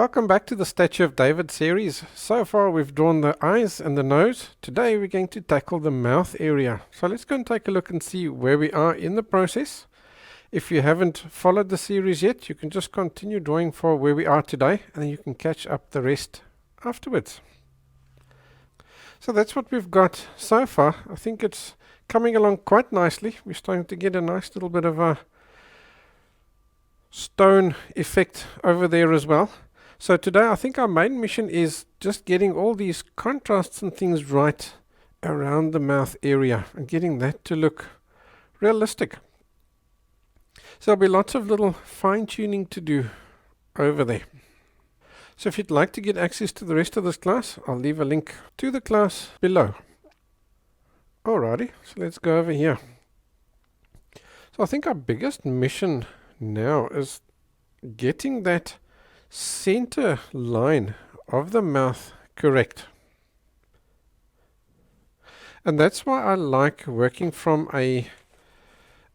Welcome back to the Statue of David series. So far we've drawn the eyes and the nose. Today we're going to tackle the mouth area. So let's go and take a look and see where we are in the process. If you haven't followed the series yet, you can just continue drawing for where we are today and then you can catch up the rest afterwards. So that's what we've got so far. I think it's coming along quite nicely. We're starting to get a nice little bit of a stone effect over there as well. So today I think our main mission is just getting all these contrasts and things right around the mouth area and getting that to look realistic. So there'll be lots of little fine-tuning to do over there. So if you'd like to get access to the rest of this class, I'll leave a link to the class below. Alrighty, so let's go over here. So I think our biggest mission now is getting that center line of the mouth correct. And that's why I like working from a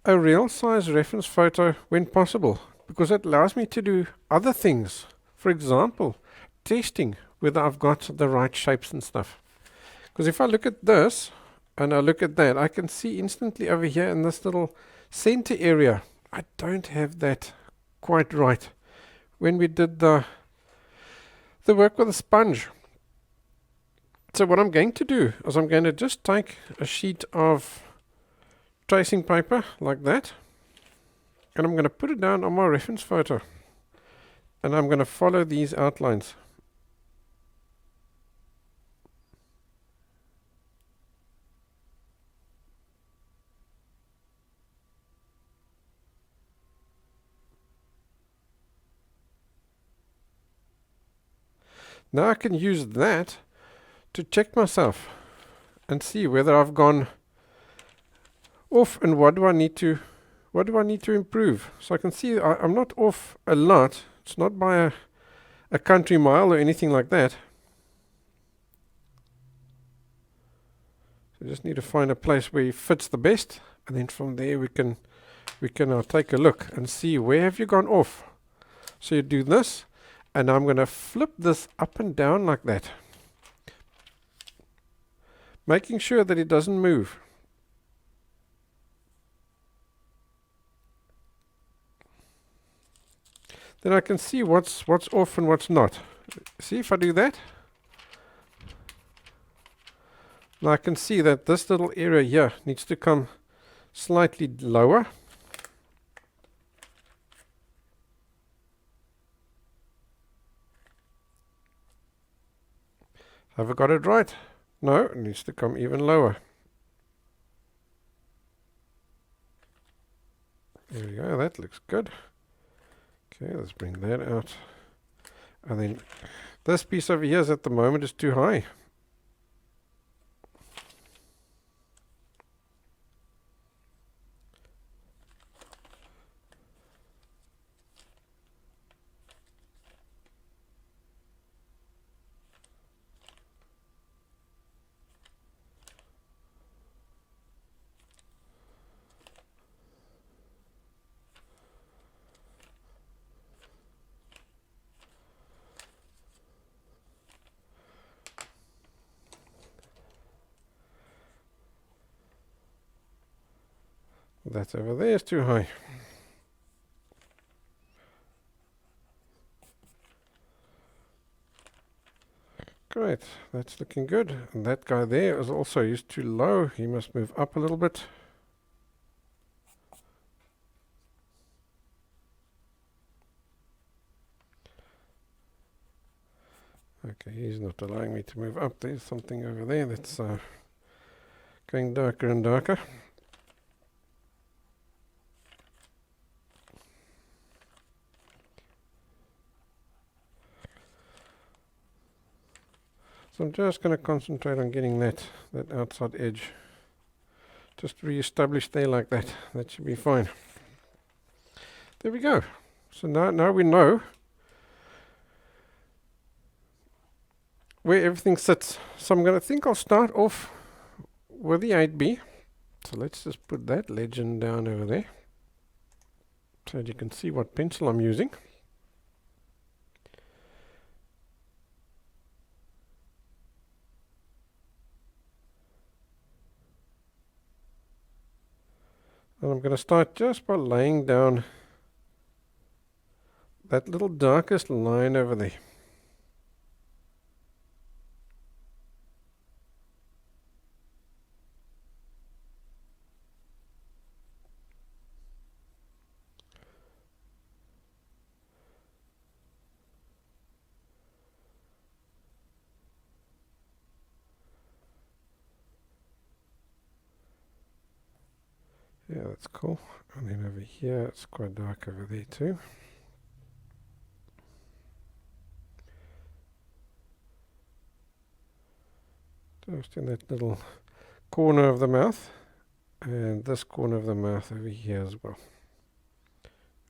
real size reference photo when possible, because it allows me to do other things. For example, testing whether I've got the right shapes and stuff. Because if I look at this and I look at that, I can see instantly over here in this little center area, I don't have that quite right when we did the work with a sponge. So what I'm going to do is I'm going to just take a sheet of tracing paper like that, and I'm going to put it down on my reference photo, and I'm going to follow these outlines. Now I can use that to check myself and see whether I've gone off and what do I need to improve. So I can see I'm not off a lot. It's not by a country mile or anything like that. So I just need to find a place where it fits the best, and then from there we can now take a look and see where have you gone off. So you do this, and I'm going to flip this up and down like that, making sure that it doesn't move. Then I can see what's off and what's not. See, if I do that, now I can see that this little area here needs to come slightly lower. Have I got it right? No, it needs to come even lower. There we go, that looks good. Okay, let's bring that out. And then this piece over here is at the moment is too high. That over there is too high. Great, that's looking good. And that guy there is also used too low. He must move up a little bit. Okay, he's not allowing me to move up. There's something over there that's going darker and darker. So I'm just going to concentrate on getting that outside edge just re-established there like that. That should be fine. There we go. So now we know where everything sits. So I'm going to think I'll start off with the 8B. So let's just put that legend down over there so that you can see what pencil I'm using. And I'm going to start just by laying down that little darkest line over there. Yeah, that's cool. And then over here, it's quite dark over there too. Just in that little corner of the mouth, and this corner of the mouth over here as well.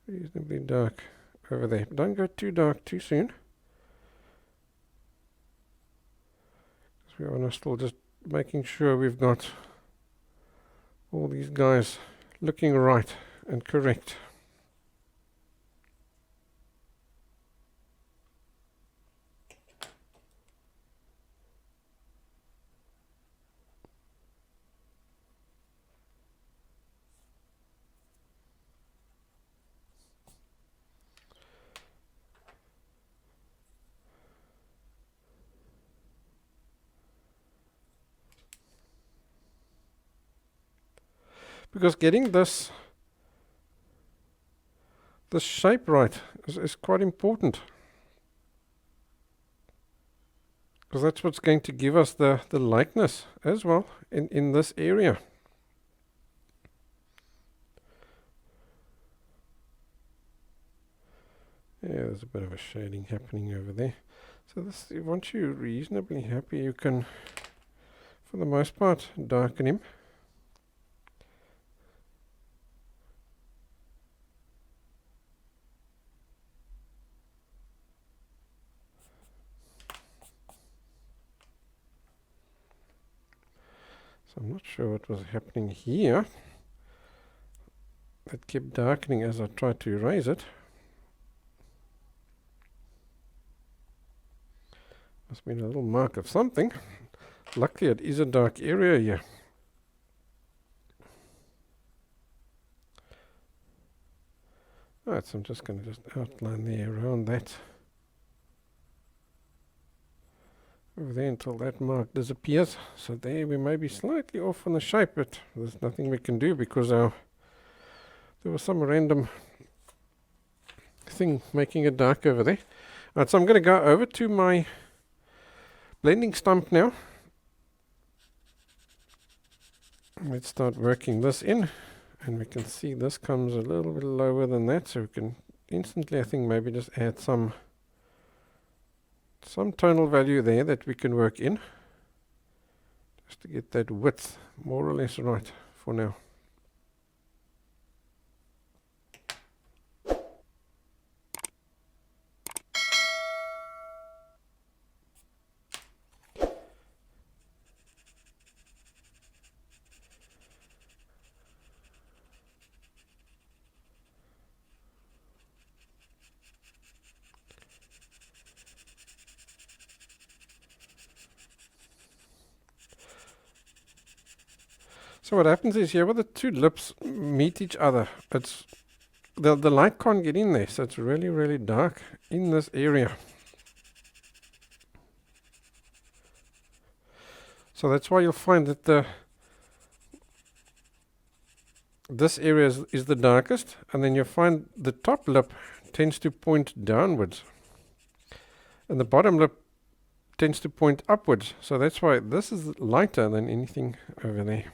Reasonably dark over there. Don't go too dark too soon, because we are still just making sure we've got all these guys looking right and correct. Because getting this shape right is quite important. Because that's what's going to give us the lightness as well in this area. Yeah, there's a bit of a shading happening over there. So this, once you're reasonably happy, you can, for the most part, darken him. So I'm not sure what was happening here. It kept darkening as I tried to erase it. Must have been a little mark of something. Luckily it is a dark area here. Right, so I'm just going to just outline there around that. Over there until that mark disappears. So there we may be slightly off on the shape, but there's nothing we can do because there was some random thing making it dark over there. Right, so I'm going to go over to my blending stump now. Let's start working this in, and we can see this comes a little bit lower than that, so we can instantly, I think, maybe just add some tonal value there that we can work in, just to get that width more or less right for now. So what happens is here where the two lips meet each other, it's the light can't get in there, so it's really, really dark in this area. So that's why you'll find that this area is the darkest, and then you'll find the top lip tends to point downwards, and the bottom lip tends to point upwards. So that's why this is lighter than anything over there.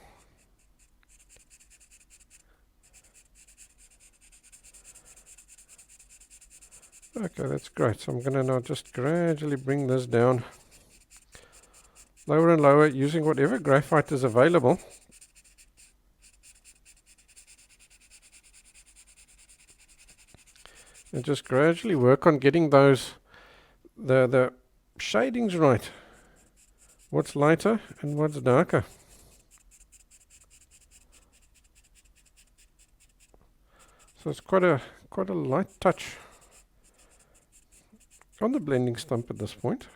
Okay, that's great. So I'm going to now just gradually bring this down lower and lower using whatever graphite is available. And just gradually work on getting those, the shadings right. What's lighter and what's darker. So it's quite a light touch on the blending stump at this point.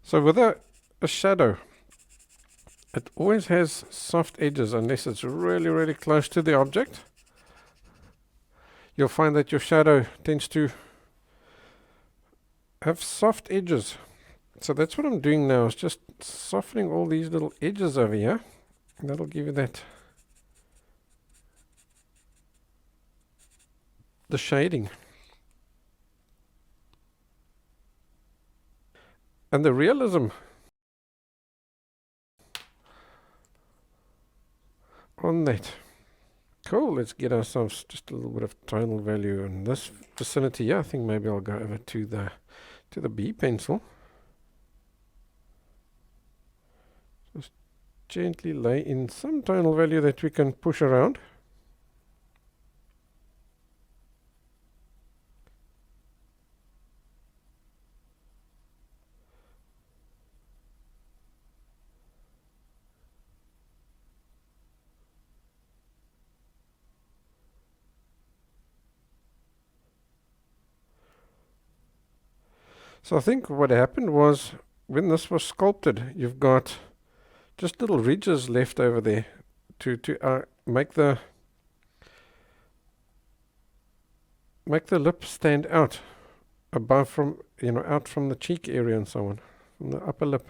So with a shadow, it always has soft edges unless it's really, really close to the object. You'll find that your shadow tends to have soft edges. So that's what I'm doing now, is just softening all these little edges over here. And that'll give you the shading. And the realism on that. Cool, let's get ourselves just a little bit of tonal value in this vicinity. Yeah, I think maybe I'll go over to the B pencil. Just gently lay in some tonal value that we can push around. So I think what happened was, when this was sculpted, you've got just little ridges left over there to make the lip stand out above from, out from the cheek area and so on, from the upper lip.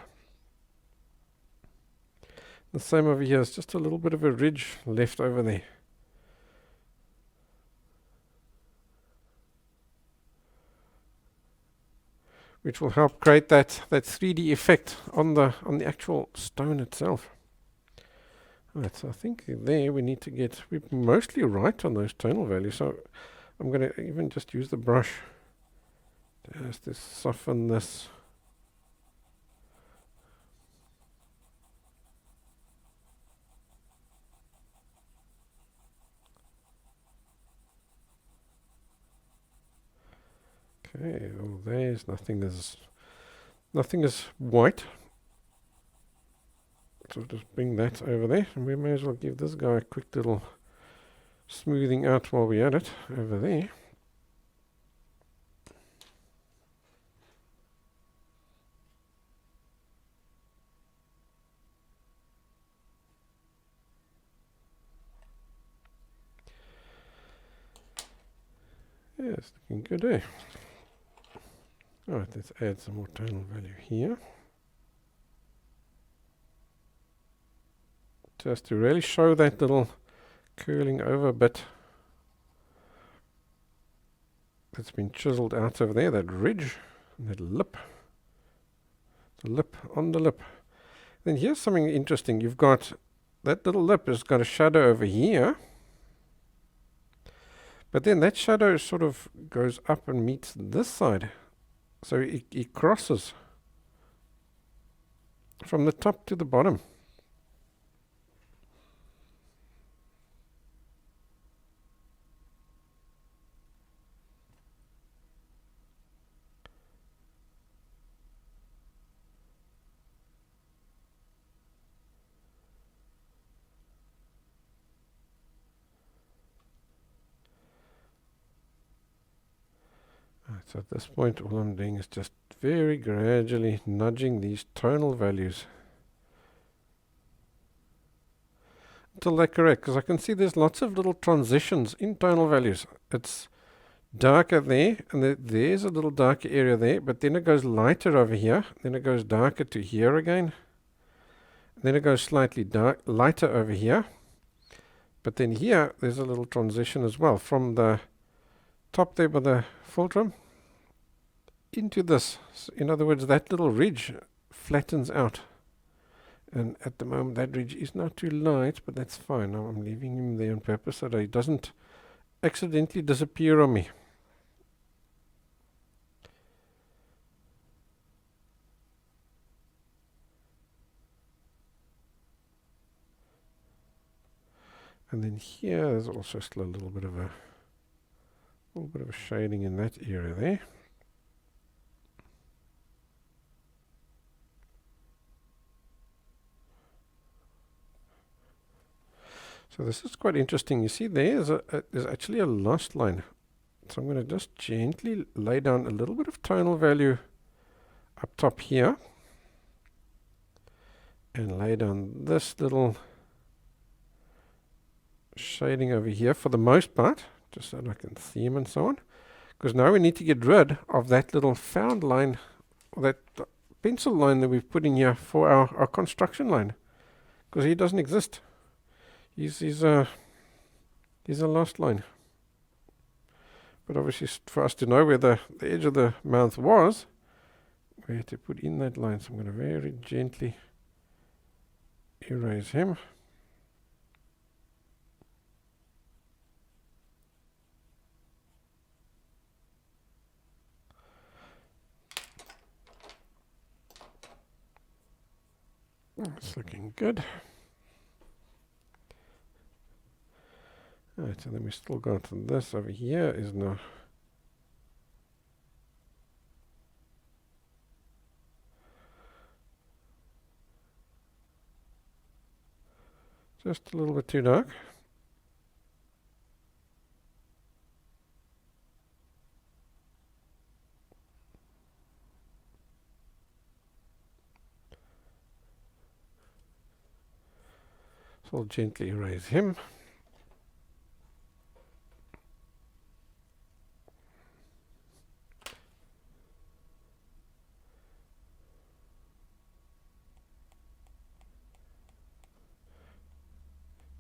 The same over here, is just a little bit of a ridge left over there. Which will help create that 3D effect on the actual stone itself. Right, so I think there we need to we're mostly right on those tonal values. So I'm going to even just use the brush just to soften this. Okay, well, there's nothing is white. So just bring that over there, and we may as well give this guy a quick little smoothing out while we're at it over there. Yeah, it's looking good, eh? Alright, let's add some more tonal value here. Just to really show that little curling over bit that's been chiseled out over there, that ridge, and that lip. The lip on the lip. Then here's something interesting. You've got that little lip has got a shadow over here. But then that shadow sort of goes up and meets this side. So it crosses from the top to the bottom. So at this point, all I'm doing is just very gradually nudging these tonal values until they're correct, because I can see there's lots of little transitions in tonal values. It's darker there, and there's a little darker area there, but then it goes lighter over here, then it goes darker to here again, then it goes slightly lighter over here, but then here there's a little transition as well from the top there by the fulcrum into this. So in other words, that little ridge flattens out, and at the moment that ridge is not too light, but that's fine. Now I'm leaving him there on purpose so that he doesn't accidentally disappear on me. And then here there's also still a little bit of a shading in that area there. So this is quite interesting. You see there's actually a lost line. So I'm going to just gently lay down a little bit of tonal value up top here. and lay down this little shading over here for the most part, just so that I can see him and so on. Because now we need to get rid of that little found line, or that pencil line that we've put in here for our construction line, because he doesn't exist. He's a lost line. But obviously for us to know where the edge of the mouth was, we had to put in that line. So I'm going to very gently erase him. It's looking good. Alright, so then we still got this over here is now just a little bit too dark. So I'll gently erase him.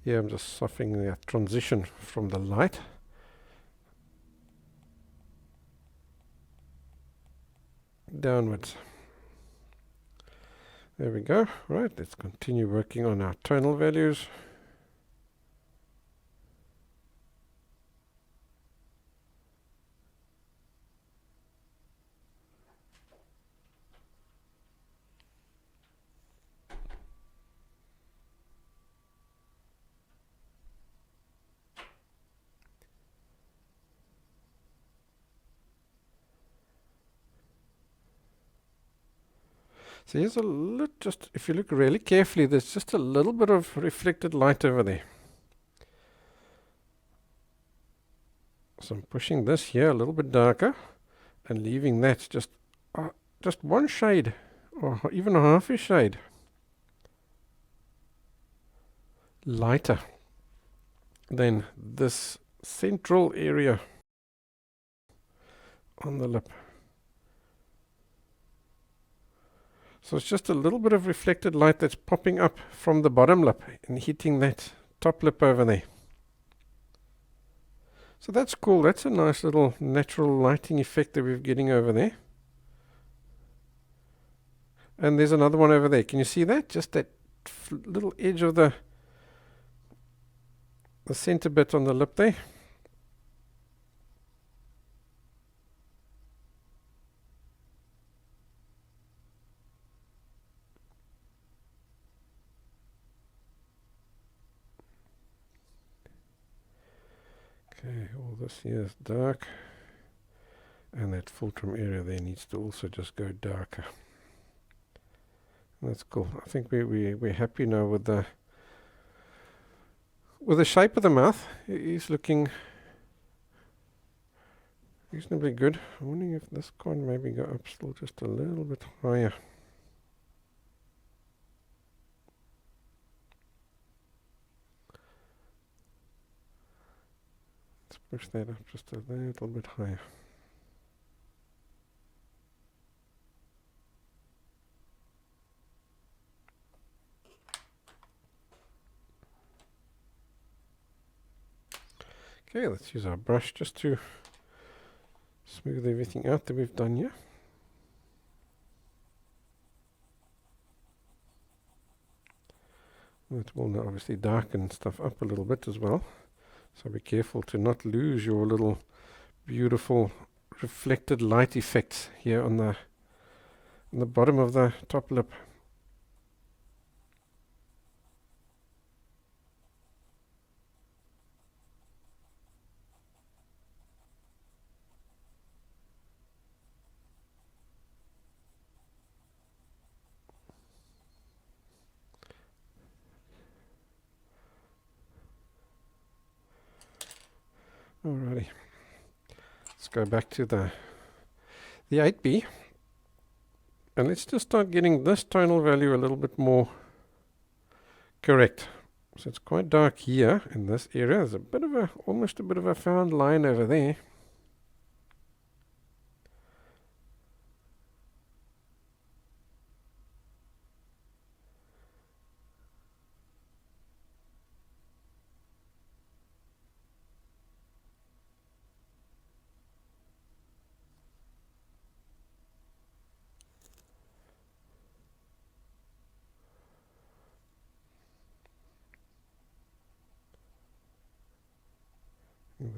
Here I'm just softening that transition from the light. Downwards. There we go. Right, let's continue working on our tonal values. So here's a little, just if you look really carefully, there's just a little bit of reflected light over there. So I'm pushing this here a little bit darker and leaving that just one shade or even a half a shade lighter than this central area on the lip. So it's just a little bit of reflected light that's popping up from the bottom lip and hitting that top lip over there. So that's cool. That's a nice little natural lighting effect that we're getting over there. And there's another one over there. Can you see that? Just that little edge of the center bit on the lip there. Okay, all this here is dark, and that fulcrum area there needs to also just go darker. And that's cool. I think we're happy now with the shape of the mouth. He's looking reasonably good. I'm wondering if this can maybe go up still just a little bit higher. Push that up just a little bit higher. Okay, let's use our brush just to smooth everything out that we've done here. That will now obviously darken stuff up a little bit as well. So be careful to not lose your little beautiful reflected light effects here on the bottom of the top lip. Alrighty, let's go back to the 8B, and let's just start getting this tonal value a little bit more Correct. So it's quite dark here in this area. There's a bit of a, almost a bit of a found line over there.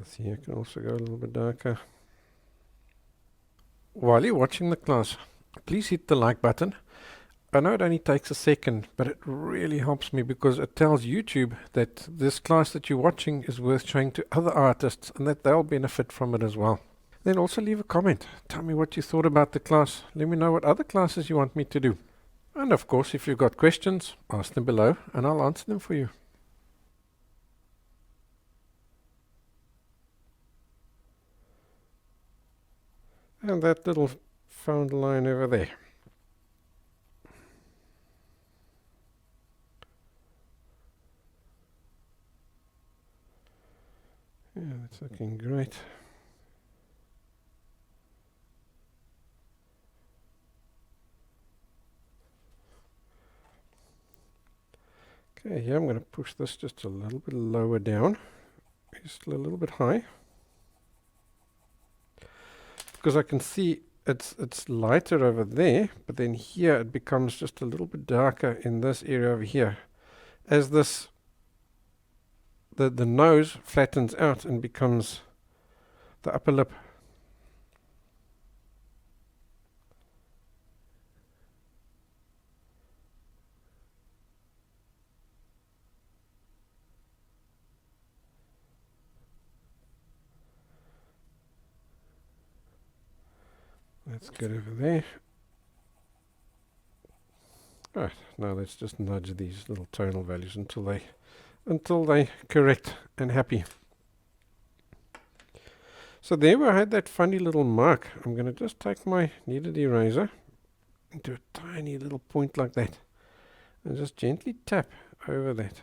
This here can also go a little bit darker. While you're watching the class, please hit the like button. I know it only takes a second, but it really helps me because it tells YouTube that this class that you're watching is worth showing to other artists and that they'll benefit from it as well. Then also leave a comment. Tell me what you thought about the class. Let me know what other classes you want me to do. And of course, if you've got questions, ask them below and I'll answer them for you. And that little found line over there. Yeah, that's looking great. Okay, here I'm going to push this just a little bit lower down. Just a little bit high. Because I can see it's lighter over there, but then here it becomes just a little bit darker in this area over here. As this the nose flattens out and becomes the upper lip. That's good over there. Right, now let's just nudge these little tonal values until they correct and happy. So there where I had that funny little mark, I'm going to just take my kneaded eraser into a tiny little point like that and just gently tap over that.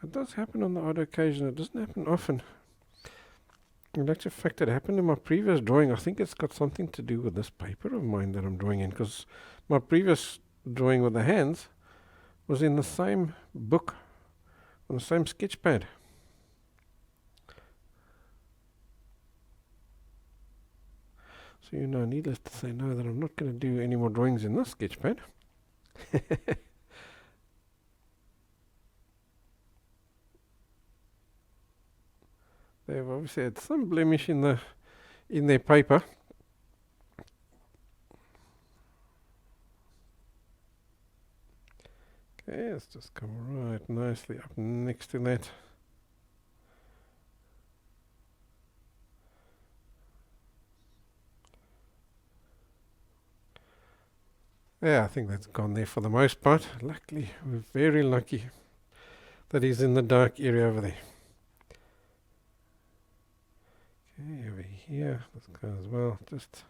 It does happen on the odd occasion, it doesn't happen often. In actual fact, it happened in my previous drawing. I think it's got something to do with this paper of mine that I'm drawing in, because my previous drawing with the hands was in the same book, on the same sketch pad. So you know, needless to say now that I'm not going to do any more drawings in this sketch pad. They've obviously had some blemish in their paper. Okay, let's just come right nicely up next to that. Yeah, I think that's gone there for the most part. Luckily, we're very lucky that he's in the dark area over there. Okay, over here, let's go as well. Just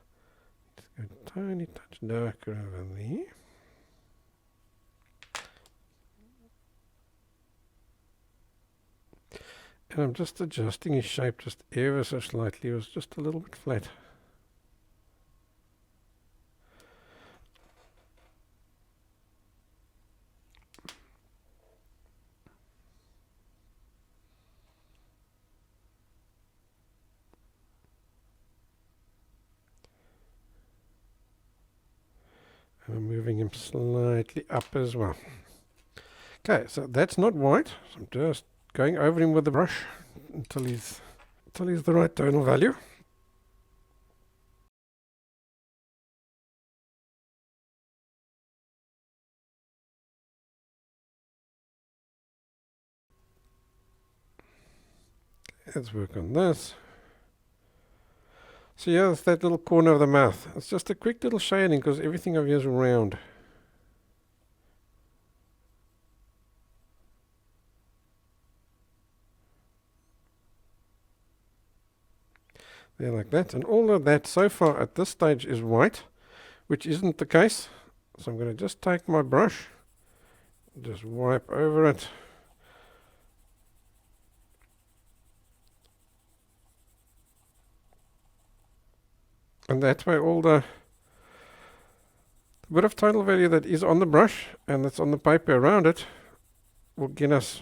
go a tiny touch darker over there. And I'm just adjusting his shape just ever so slightly. It was just a little bit flat. And I'm moving him slightly up as well. Okay, so that's not white. So I'm just going over him with the brush until he's the right tonal value. Let's work on this. So yeah, it's that little corner of the mouth. It's just a quick little shading because everything over here is round. There, like that. And all of that so far at this stage is white. which isn't the case. So I'm going to just take my brush, just wipe over it. And that way all the bit of total value that is on the brush and that's on the paper around it will get us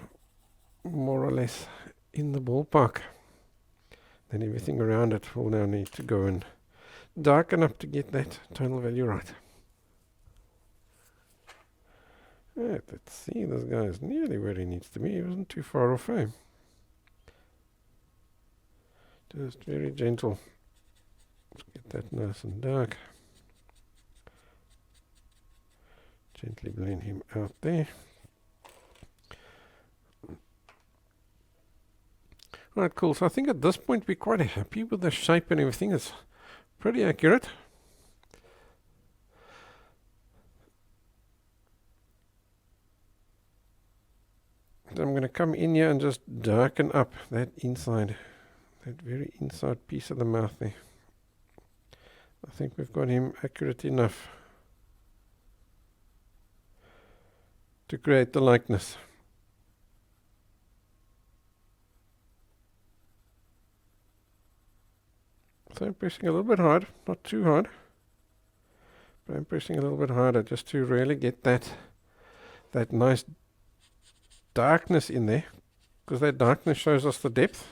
more or less in the ballpark. Then everything around it will now need to go and darken up to get that total value right. Right, let's see, this guy is nearly where he needs to be. He wasn't too far off, eh? Just very gentle. Let's get that nice and dark. Gently blend him out there. Right, cool. So I think at this point we're quite happy with the shape and everything. It's pretty accurate. So I'm going to come in here and just darken up that inside, that very inside piece of the mouth there. I think we've got him accurate enough to create the likeness. So I'm pressing a little bit hard, not too hard, but I'm pressing a little bit harder just to really get that nice darkness in there, because that darkness shows us the depth,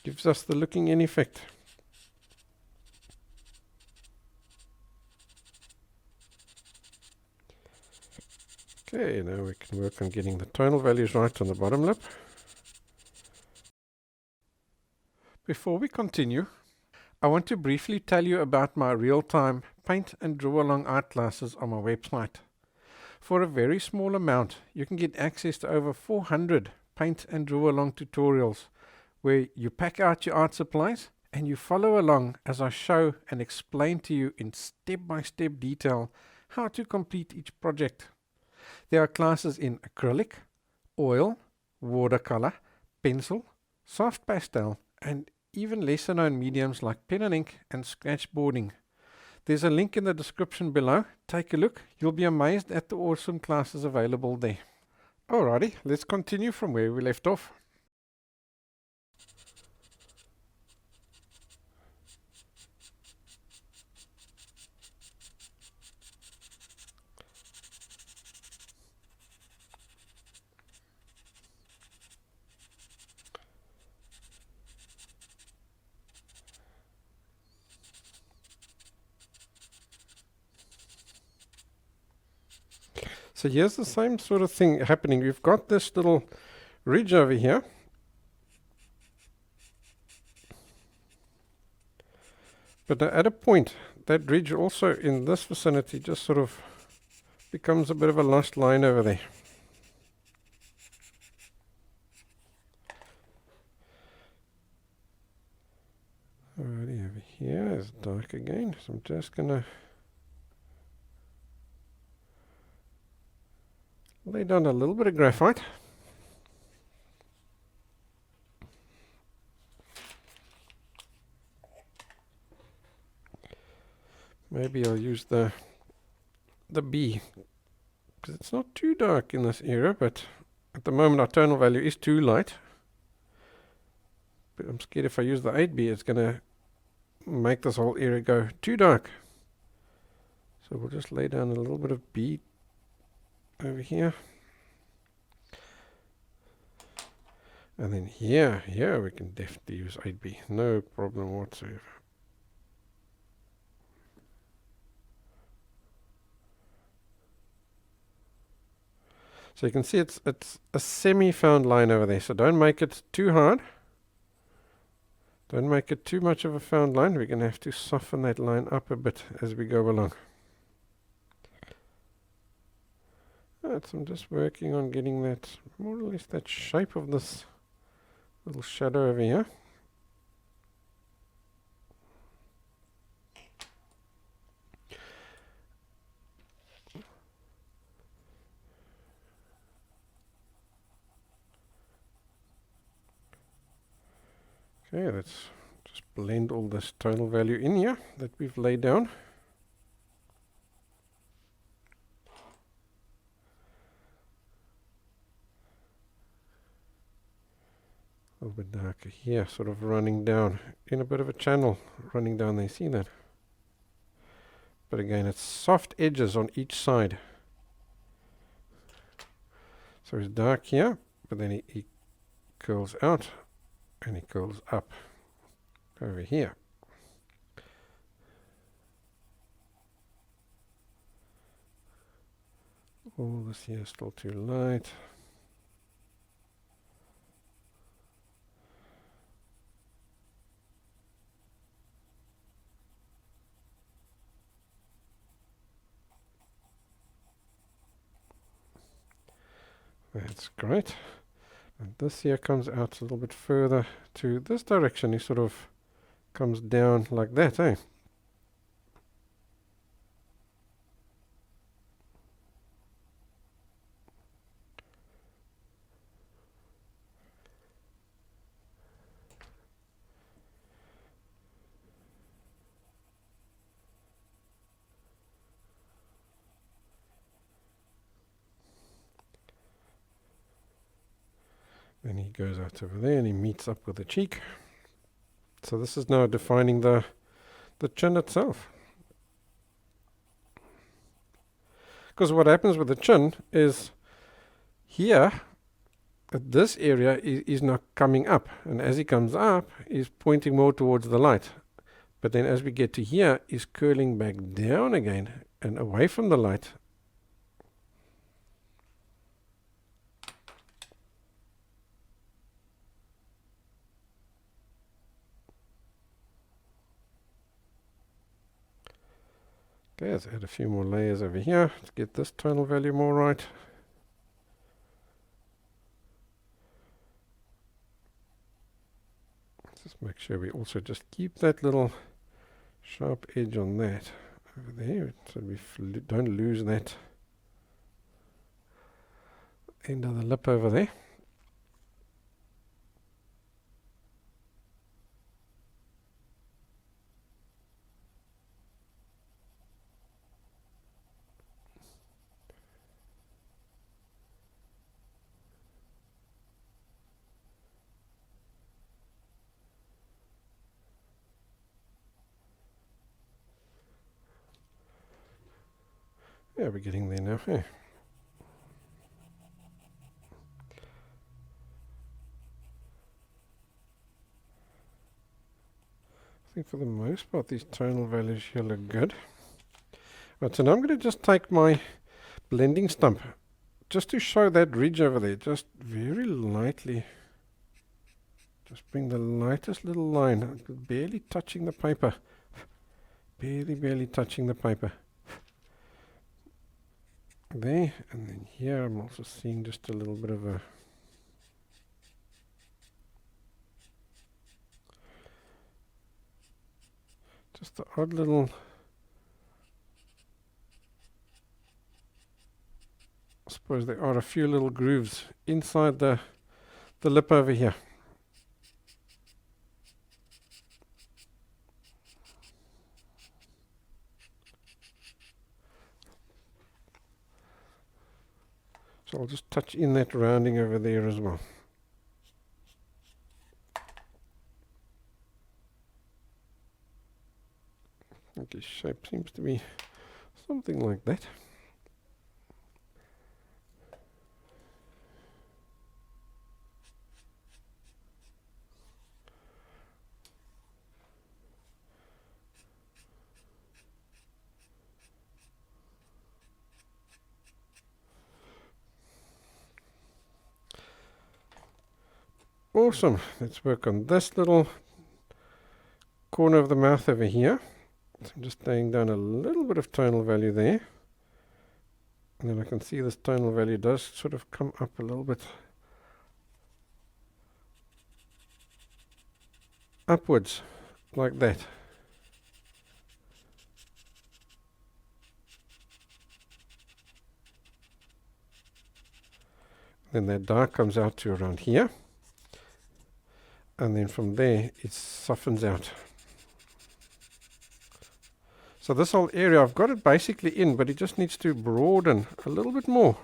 gives us the looking in effect. Okay, now we can work on getting the tonal values right on the bottom lip. Before we continue, I want to briefly tell you about my real-time paint and draw along art classes on my website. For a very small amount, you can get access to over 400 paint and draw along tutorials where you pack out your art supplies and you follow along as I show and explain to you in step-by-step detail how to complete each project. There are classes in acrylic, oil, watercolor, pencil, soft pastel, and even lesser known mediums like pen and ink and scratchboarding. There's a link in the description below. Take a look. You'll be amazed at the awesome classes available there. Alrighty, let's continue from where we left off. So here's the same sort of thing happening. We've got this little ridge over here. But at a point, that ridge also in this vicinity just sort of becomes a bit of a lost line over there. Alrighty, over here is dark again. So I'm just going to lay down a little bit of graphite. Maybe I'll use the B, because it's not too dark in this area, but at the moment our tonal value is too light. But I'm scared if I use the 8B, it's going to make this whole area go too dark. So we'll just lay down a little bit of B over here. And then here we can definitely use 8B, no problem whatsoever. So you can see it's a semi-found line over there, so don't make it too hard. Don't make it too much of a found line. We're going to have to soften that line up a bit as we go along. Right, so I'm just working on getting that, more or less that shape of this little shadow over here. Okay, let's just blend all this tonal value in here that we've laid down. little bit darker here, sort of running down in a bit of a channel, running down there. See that? But again, it's soft edges on each side. So it's dark here, but then he curls out and he curls up over here. All this here is still too light. That's great. And this here comes out a little bit further to this direction. He sort of comes down like that, eh? Then he goes out over there and he meets up with the cheek. So this is now defining the chin itself. Because what happens with the chin is here, at this area, is now coming up. And as he comes up, he's pointing more towards the light. But then as we get to here, he's curling back down again and away from the light. Okay, let's add a few more layers over here to get this tonal value more right. Just make sure we also just keep that little sharp edge on that over there, so we don't lose that end of the lip over there. Yeah, we're getting there now. Hey. I think for the most part these tonal values here look good. Right, so now I'm going to just take my blending stump just to show that ridge over there, just very lightly. Just bring the lightest little line, barely touching the paper. Barely touching the paper. There, and then here I'm also seeing just a little bit of a just the odd little I suppose there are a few little grooves inside the lip over here. So I'll just touch in that rounding over there as well. I think his shape seems to be something like that. Awesome. Let's work on this little corner of the mouth over here. So I'm just laying down a little bit of tonal value there. And then I can see this tonal value does sort of come up a little bit upwards, like that. Then that dark comes out to around here. And then from there it softens out. So this whole area, I've got it basically in, but it just needs to broaden a little bit more.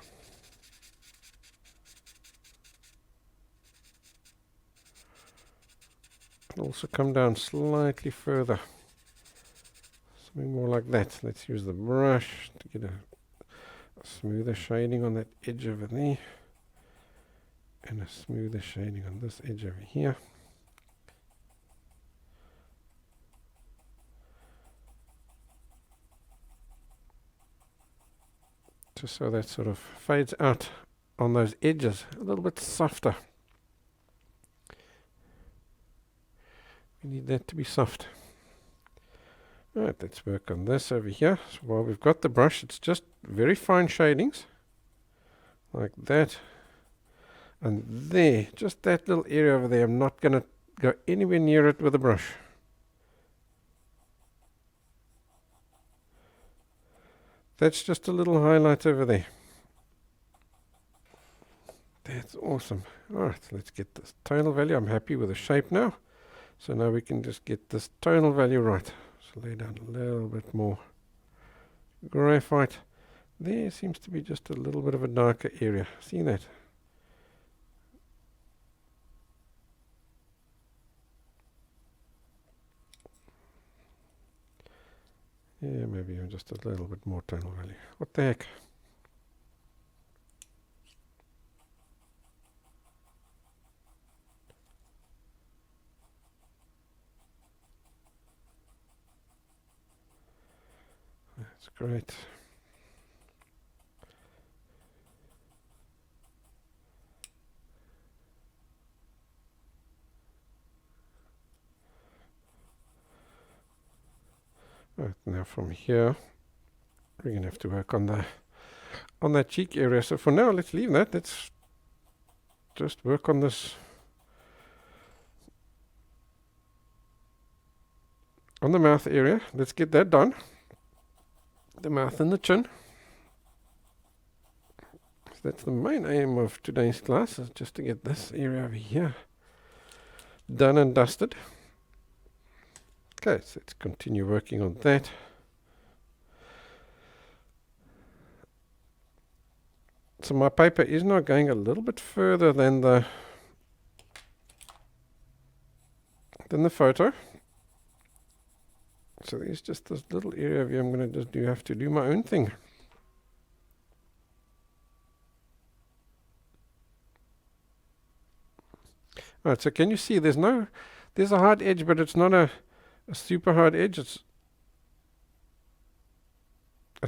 can also come down slightly further. Something more like that. Let's use the brush to get a smoother shading on that edge over there. And a smoother shading on this edge over here. Just so that sort of fades out on those edges a little bit softer. We need that to be soft. Alright, let's work on this over here. So while we've got the brush, it's just very fine shadings. Like that. And there, just that little area over there, I'm not going to go anywhere near it with a brush. That's just a little highlight over there. That's awesome. Alright, let's get this tonal value. I'm happy with the shape now. So now we can just get this tonal value right. So lay down a little bit more graphite. There seems to be just a little bit of a darker area. See that? Yeah, maybe even just a little bit more tonal value. What the heck? That's great. Right, now from here we're going to have to work on that cheek area. So for now, let's leave that. Let's just work on this on the mouth area. Let's get that done. The mouth and the chin. So that's the main aim of today's class, is just to get this area over here done and dusted. Okay, so let's continue working on that. So my paper is now going a little bit further than the photo. So there's just this little area here I'm going to just have to do my own thing. Alright, so can you see there's a hard edge, but it's not a super hard edge. It's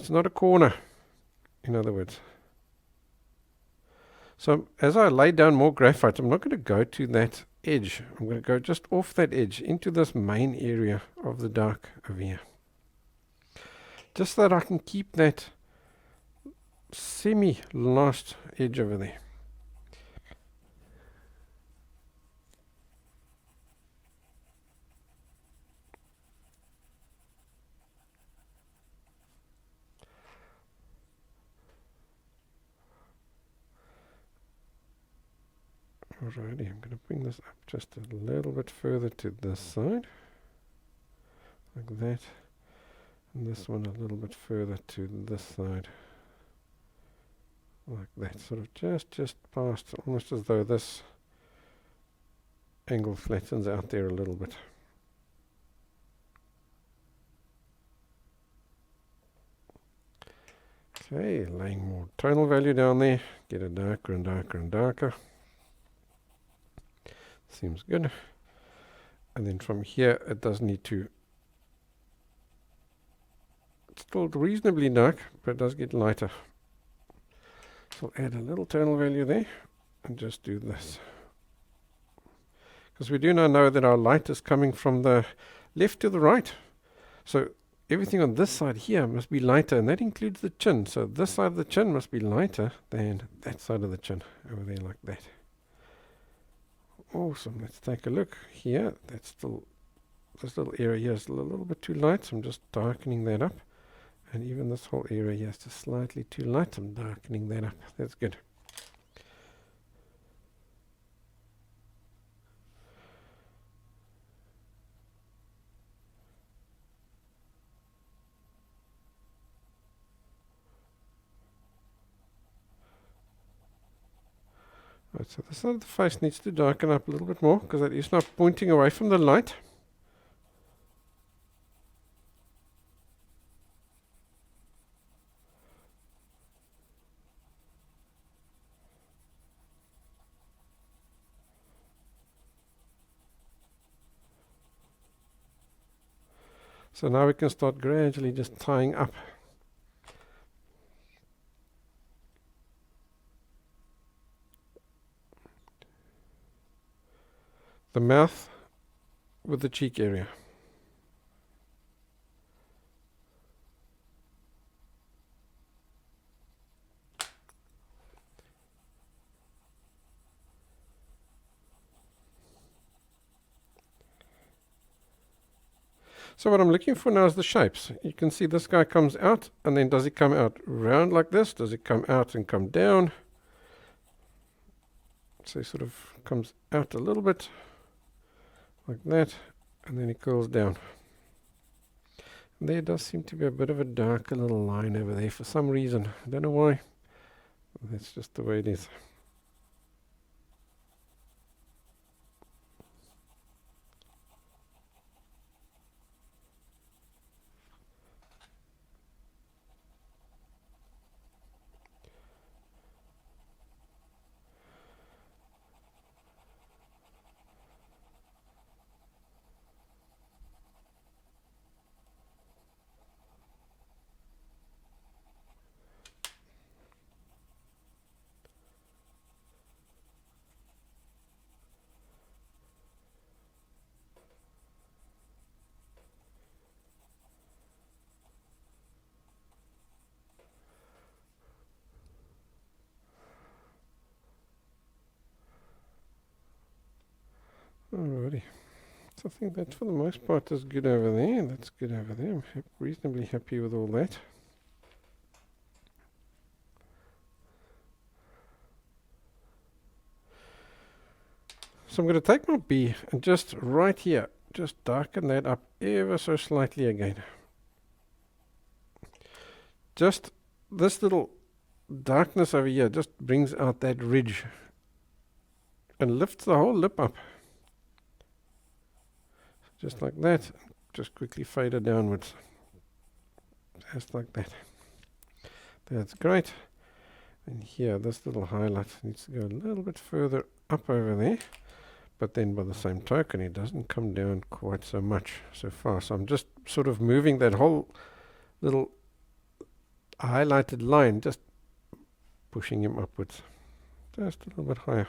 not a corner, in other words. So as I lay down more graphite, I'm not going to go to that edge. I'm going to go just off that edge into this main area of the dark over here. Just so that I can keep that semi-last edge over there. Alrighty, I'm going to bring this up just a little bit further to this side, like that, and this one a little bit further to this side, like that, sort of just past, almost as though this angle flattens out there a little bit. Okay, laying more tonal value down there, get it darker and darker and darker. Seems good. And then from here it does need to, it's still reasonably dark, but it does get lighter. So I'll add a little tonal value there and just do this. Because we do now know that our light is coming from the left to the right. So everything on this side here must be lighter, and that includes the chin. So this side of the chin must be lighter than that side of the chin, over there like that. Awesome. Let's take a look here. That's still, this little area here is a little bit too light, so I'm just darkening that up. And even this whole area here is just slightly too light. I'm darkening that up. That's good. Right, so this side of the face needs to darken up a little bit more because that is now pointing away from the light. So now we can start gradually just tying up. The mouth with the cheek area. So what I'm looking for now is the shapes. You can see this guy comes out, and then does he come out round like this? Does it come out and come down? So he sort of comes out a little bit like that, and then he curls down. And there does seem to be a bit of a darker little line over there for some reason. I don't know why. That's just the way it is. Alrighty. So I think that for the most part is good over there. That's good over there. I'm reasonably happy with all that. So I'm going to take my B and just right here, just darken that up ever so slightly again. Just this little darkness over here just brings out that ridge and lifts the whole lip up. Just like that. Just quickly fade it downwards. Just like that. That's great. And here, this little highlight needs to go a little bit further up over there. But then by the same token, it doesn't come down quite so much so far. So I'm just sort of moving that whole little highlighted line, just pushing him upwards. Just a little bit higher.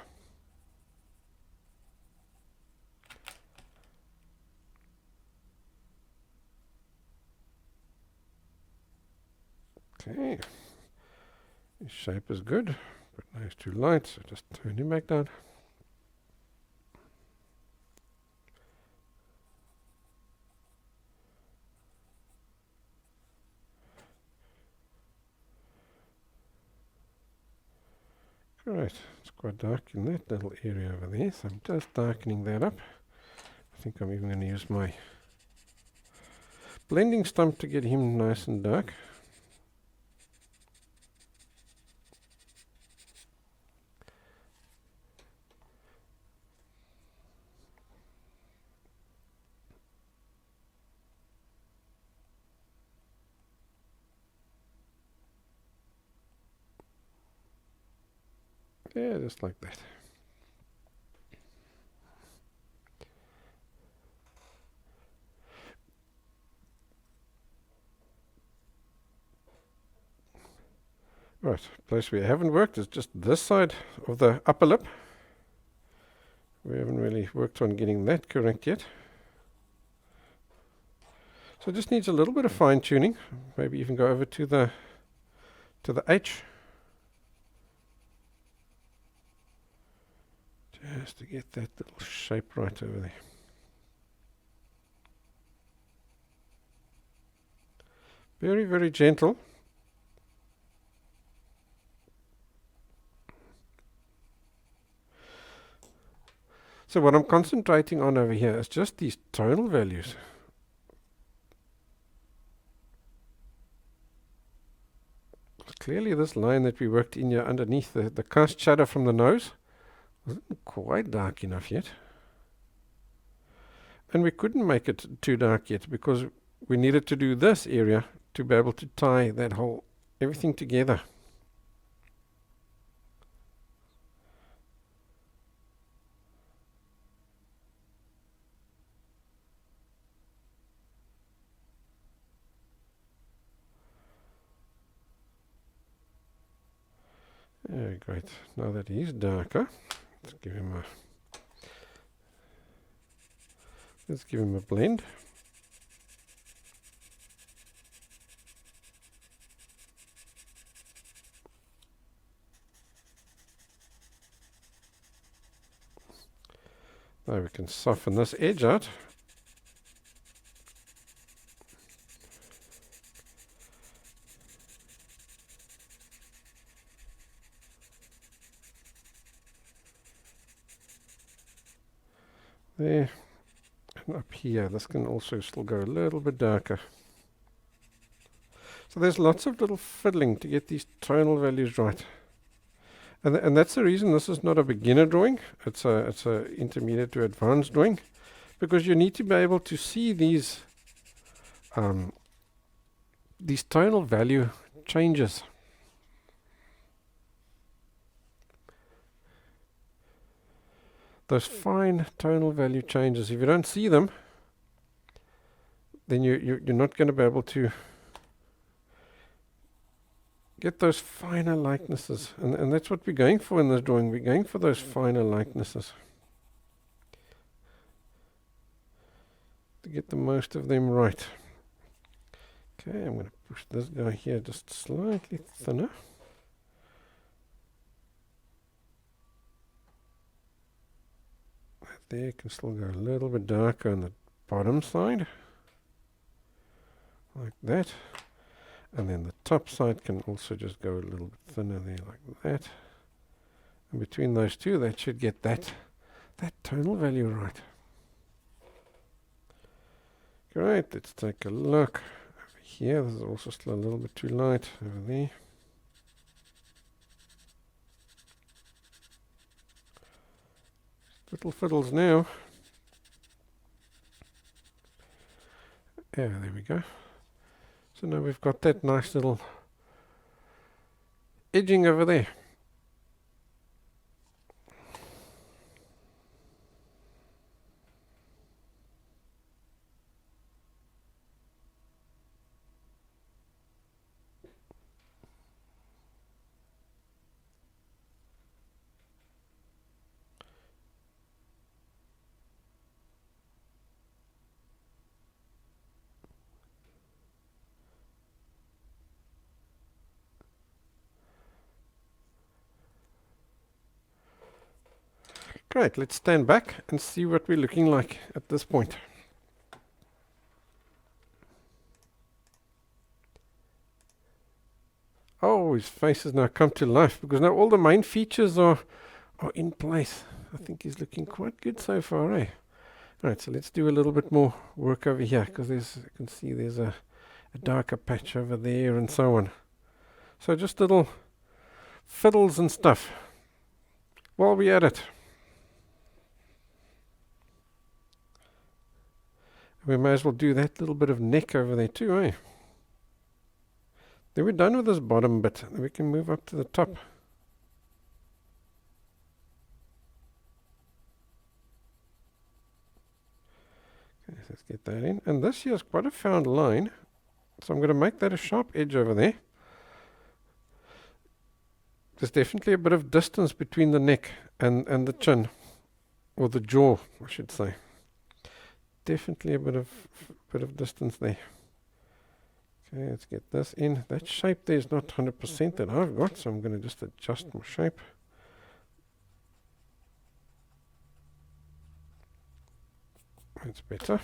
Okay, his shape is good, but now it's too light, so just turn him back down. Right, it's quite dark in that little area over there, so I'm just darkening that up. I think I'm even going to use my blending stump to get him nice and dark. Yeah, just like that. Right, place we haven't worked is just this side of the upper lip. We haven't really worked on getting that correct yet. So it just needs a little bit of fine tuning. Maybe even go over to the H. Just to get that little shape right over there. Very, very gentle. So what I'm concentrating on over here is just these tonal values. Clearly this line that we worked in here underneath the cast shadow from the nose, Wasn't quite dark enough yet. And we couldn't make it too dark yet because we needed to do this area to be able to tie that whole everything together. Yeah, great. Now that he's darker, let's give him a blend. Now we can soften this edge out. There. And up here, this can also still go a little bit darker. So there's lots of little fiddling to get these tonal values right. And that's the reason this is not a beginner drawing. It's a intermediate to advanced drawing, because you need to be able to see these tonal value changes. Those fine tonal value changes. If you don't see them, then you're not going to be able to get those finer likenesses. And that's what we're going for in this drawing. We're going for those finer likenesses, to get the most of them right. Okay, I'm going to push this guy here just slightly thinner. That there can still go a little bit darker on the bottom side, like that. And then the top side can also just go a little bit thinner there, like that. And between those two, that should get that tonal value right. Great, let's take a look. Over here, this is also still a little bit too light. Over there. Little fiddles now. Yeah, there we go. So now we've got that nice little edging over there. Great, let's stand back and see what we're looking like at this point. Oh, his face has now come to life because now all the main features are in place. I think he's looking quite good so far, eh? Alright, so let's do a little bit more work over here, because you can see there's a darker patch over there and so on. So just little fiddles and stuff while we're at it. We may as well do that little bit of neck over there too, eh? Then we're done with this bottom bit. Then we can move up to the top. Okay, so let's get that in. And this here is quite a found line. So I'm going to make that a sharp edge over there. There's definitely a bit of distance between the neck and the chin. Or the jaw, I should say. Definitely a bit of distance there. Okay, let's get this in. That shape there is not 100% that I've got, so I'm going to just adjust my shape. That's better.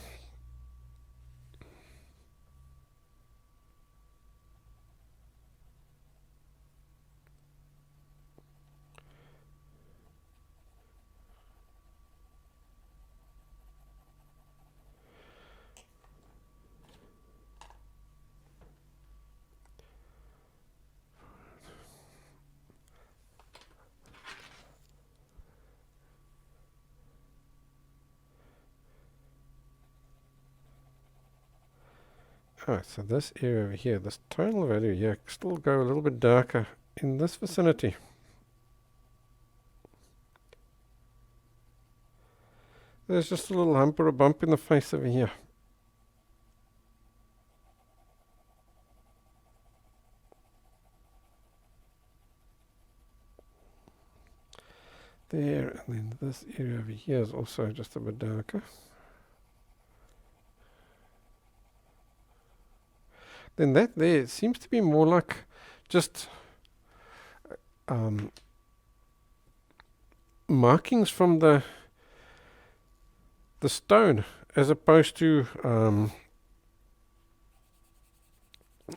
Oh, so this area over here, this tonal value here, still go a little bit darker in this vicinity. There's just a little hump or a bump in the face over here. There, and then this area over here is also just a bit darker. Then that there seems to be more like just markings from the stone, as opposed to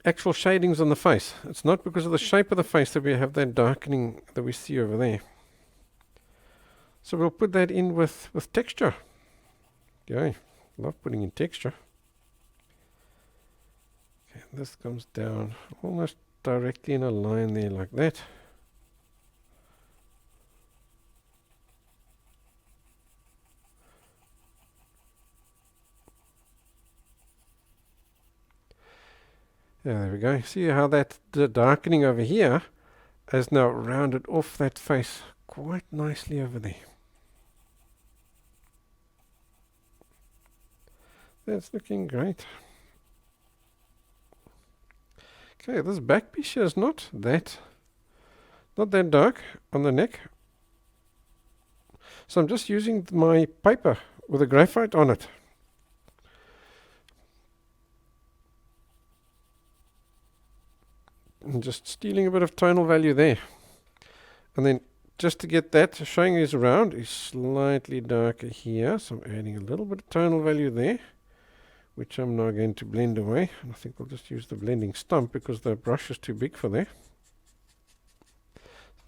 actual shadings on the face. It's not because of the shape of the face that we have that darkening that we see over there. So we'll put that in with texture. Okay, love putting in texture. Okay, this comes down almost directly in a line there like that. Yeah, there we go. See how that the darkening over here has now rounded off that face quite nicely over there. That's looking great. Okay, this back piece here is not that dark on the neck. So I'm just using my paper with a graphite on it. And just stealing a bit of tonal value there. And then just to get that showing is around is slightly darker here. So I'm adding a little bit of tonal value there, which I'm now going to blend away. And I think I'll just use the blending stump because the brush is too big for that.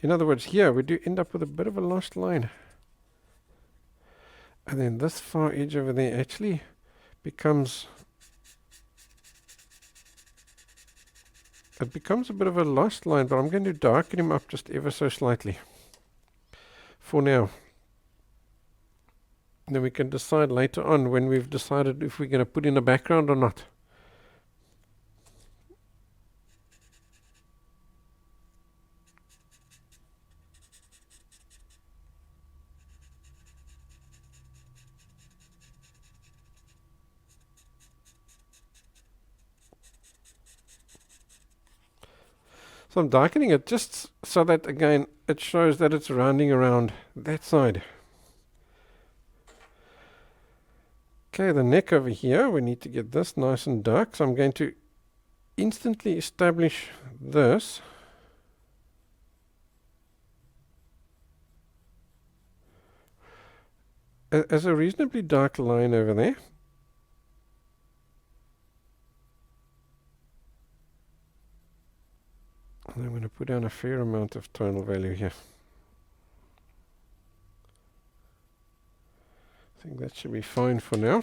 In other words, here we do end up with a bit of a lost line. And then this far edge over there actually becomes a bit of a lost line, but I'm going to darken him up just ever so slightly for now. And then we can decide later on when we've decided if we're going to put in a background or not. So I'm darkening it just so that, again, it shows that it's rounding around that side. Okay, the neck over here, we need to get this nice and dark. So I'm going to instantly establish this. As a reasonably dark line over there. And I'm going to put down a fair amount of tonal value here. I think that should be fine for now.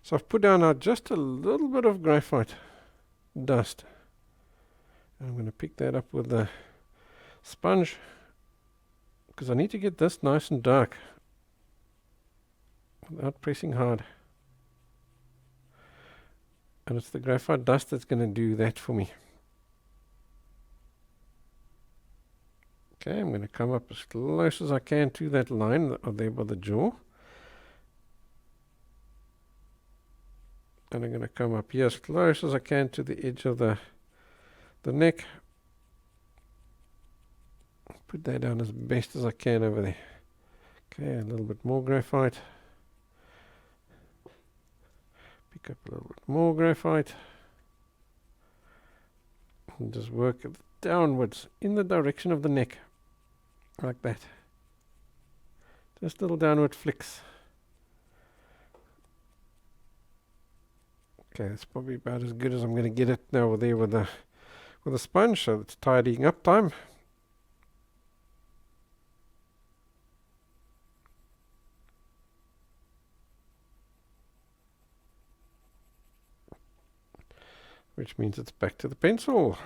So I've put down now just a little bit of graphite dust. I'm going to pick that up with the sponge because I need to get this nice and dark without pressing hard. And it's the graphite dust that's going to do that for me. Okay, I'm going to come up as close as I can to that line there by the jaw. And I'm going to come up here as close as I can to the edge of the neck. Put that down as best as I can over there. Okay, a little bit more graphite. Pick up a little bit more graphite. And just work it downwards in the direction of the neck. Like that. Just little downward flicks. Okay, that's probably about as good as I'm going to get it now there with a sponge, so it's tidying up time. Which means it's back to the pencil.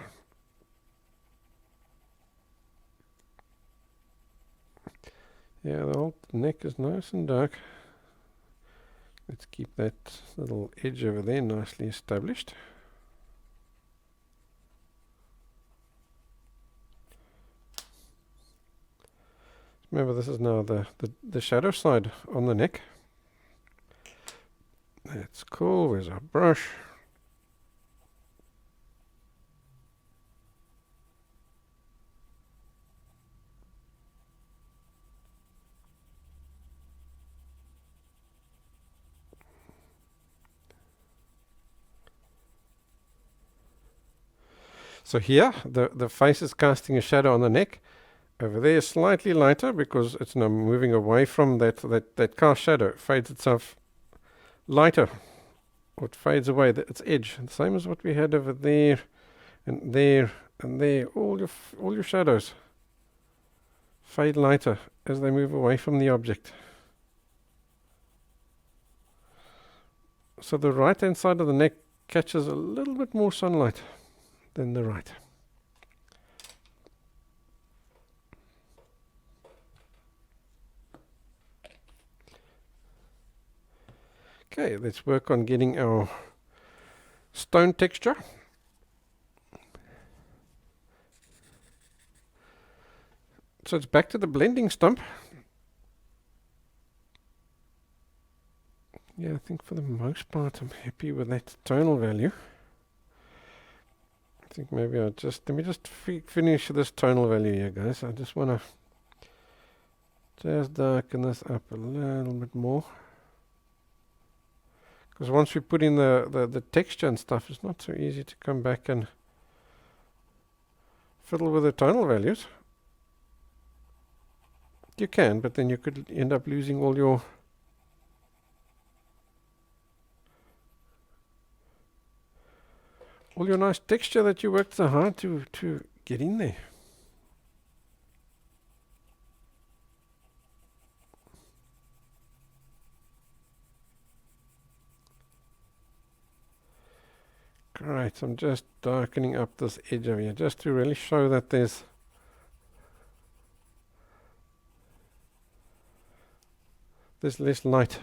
Yeah, the whole neck is nice and dark. Let's keep that little edge over there nicely established. Remember, this is now the shadow side on the neck. That's cool. Where's our brush? So here, the face is casting a shadow on the neck. Over there is slightly lighter because it's now moving away from that cast shadow. It fades itself lighter, or it fades away its edge. The same as what we had over there, and there, and there. All your shadows fade lighter as they move away from the object. So the right hand side of the neck catches a little bit more sunlight than the right. Okay, let's work on getting our stone texture. So it's back to the blending stump. Yeah, I think for the most part I'm happy with that tonal value. I think maybe let me just finish this tonal value here, guys. I just want to just darken this up a little bit more. Because once we put in the texture and stuff, it's not so easy to come back and fiddle with the tonal values. You can, but then you could end up losing all your nice texture that you worked so hard to get in there. Great, I'm just darkening up this edge over here just to really show that there's less light.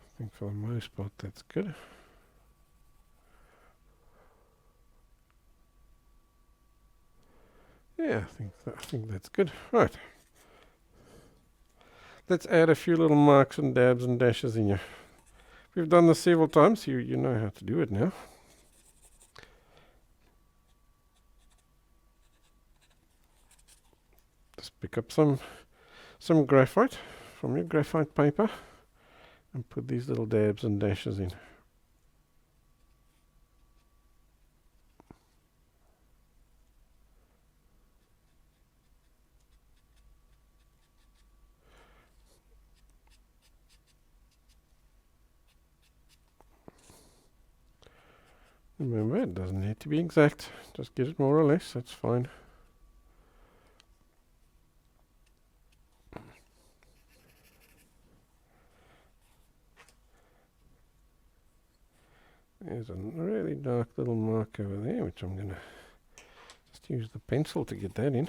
I think for the most part that's good. Yeah, I think that's good. Right. Let's add a few little marks and dabs and dashes in here. We've done this several times. You know how to do it now. Just pick up some graphite from your graphite paper and put these little dabs and dashes in. Remember, it doesn't need to be exact. Just get it more or less. That's fine. There's a really dark little mark over there, which I'm going to just use the pencil to get that in.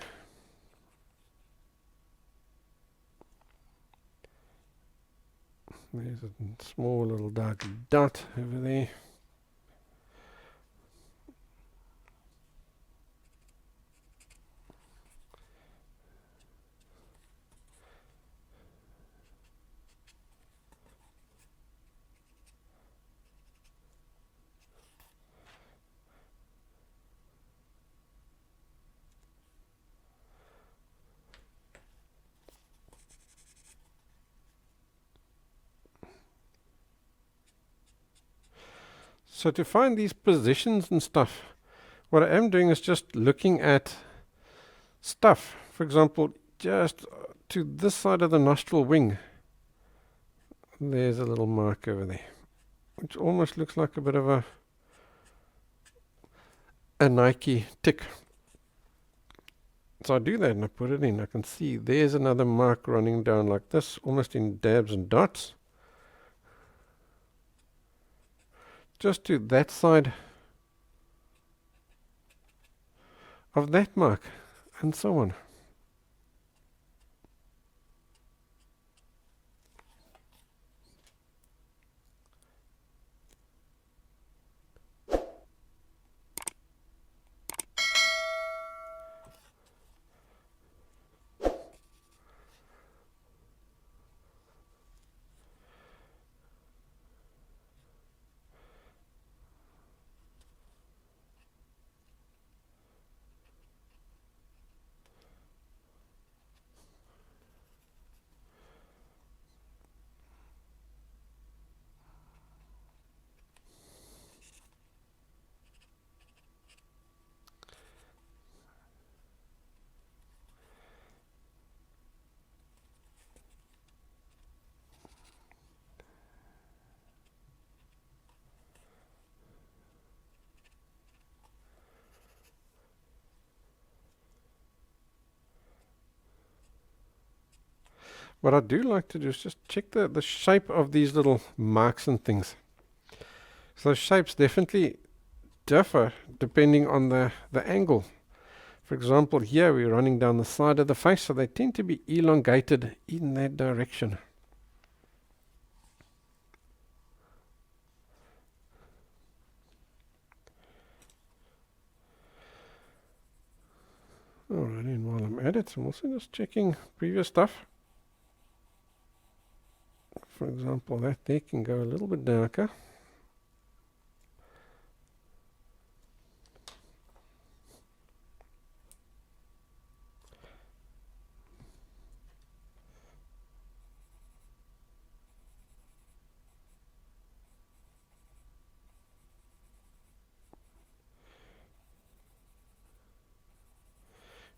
There's a small little dark dot over there. So to find these positions and stuff, what I am doing is just looking at stuff. For example, just to this side of the nostril wing, there's a little mark over there, which almost looks like a bit of a Nike tick. So I do that and I put it in. I can see there's another mark running down like this, almost in dabs and dots. Just to that side of that mark, and so on. What I do like to do is just check the shape of these little marks and things. So the shapes definitely differ depending on the angle. For example, here we're running down the side of the face, so they tend to be elongated in that direction. Alright, and while I'm at it, I'm also just checking previous stuff. For example, that there can go a little bit darker.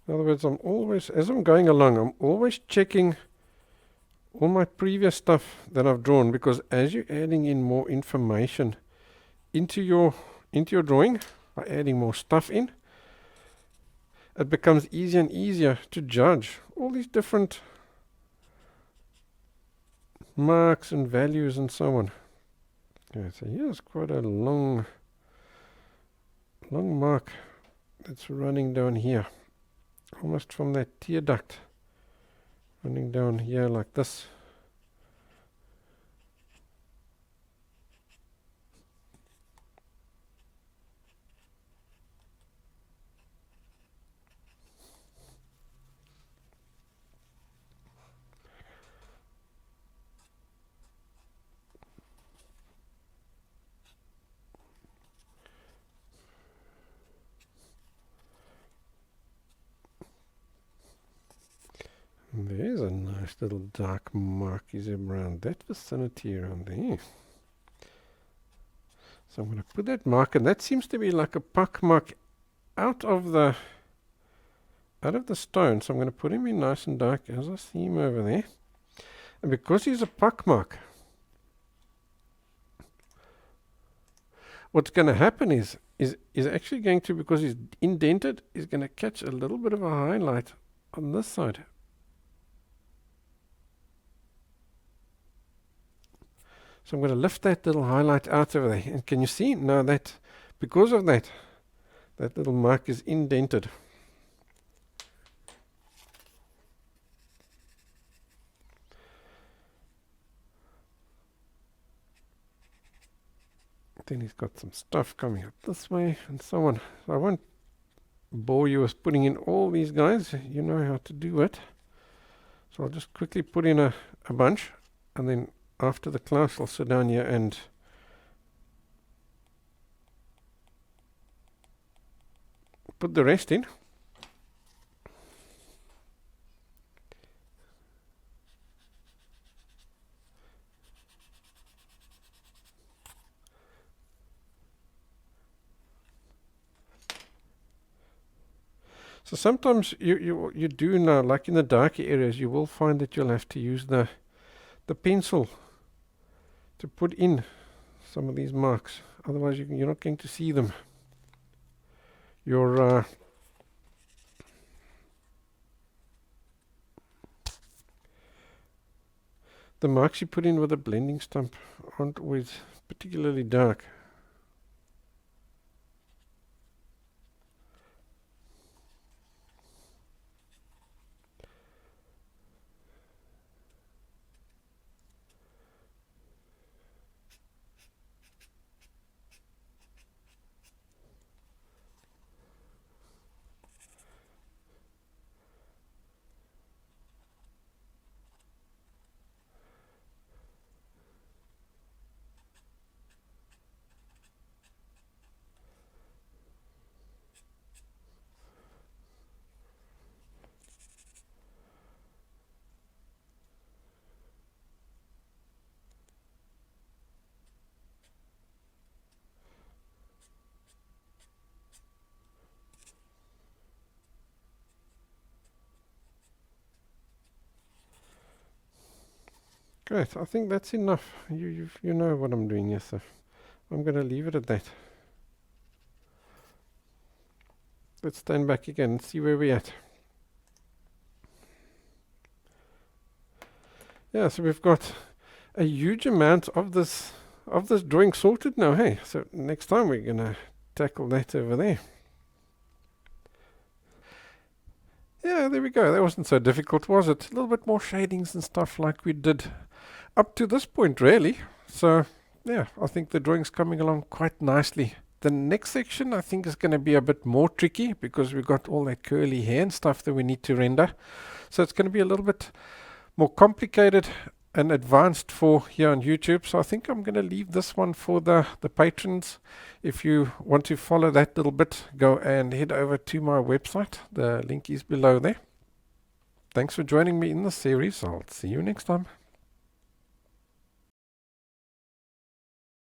In other words, I'm always, as I'm going along, I'm always checking all my previous stuff that I've drawn, because as you're adding in more information into your drawing, by adding more stuff in, it becomes easier and easier to judge all these different marks and values and so on. Yeah, so here's quite a long mark that's running down here, almost from that tear duct running down here like this. There's a nice little dark mark is around that vicinity around there. So I'm going to put that mark, and that seems to be like a puck mark out of the stone. So I'm going to put him in nice and dark as I see him over there. And because he's a puck mark, what's going to happen is actually going to, because he's indented, is going to catch a little bit of a highlight on this side. So I'm going to lift that little highlight out over there. And can you see now that because of that little mark is indented. Then he's got some stuff coming up this way and so on. So I won't bore you with putting in all these guys. You know how to do it. So I'll just quickly put in a bunch, and then after the class I'll sit down here and put the rest in. So sometimes you do now, like in the darker areas, you will find that you'll have to use the pencil to put in some of these marks. Otherwise you're not going to see them. Your The marks you put in with a blending stump aren't always particularly dark. Great, I think that's enough. You know what I'm doing here, so I'm going to leave it at that. Let's stand back again and see where we're at. Yeah, so we've got a huge amount of this drawing sorted now, hey? So next time we're going to tackle that over there. Yeah, there we go. That wasn't so difficult, was it? A little bit more shadings and stuff like we did up to this point, really. So, yeah, I think the drawing's coming along quite nicely. The next section, I think, is going to be a bit more tricky because we've got all that curly hair and stuff that we need to render. So it's going to be a little bit more complicated and advanced for here on YouTube. So I think I'm going to leave this one for the patrons. If you want to follow that little bit, go and head over to my website. The link is below there. Thanks for joining me in this series. I'll see you next time.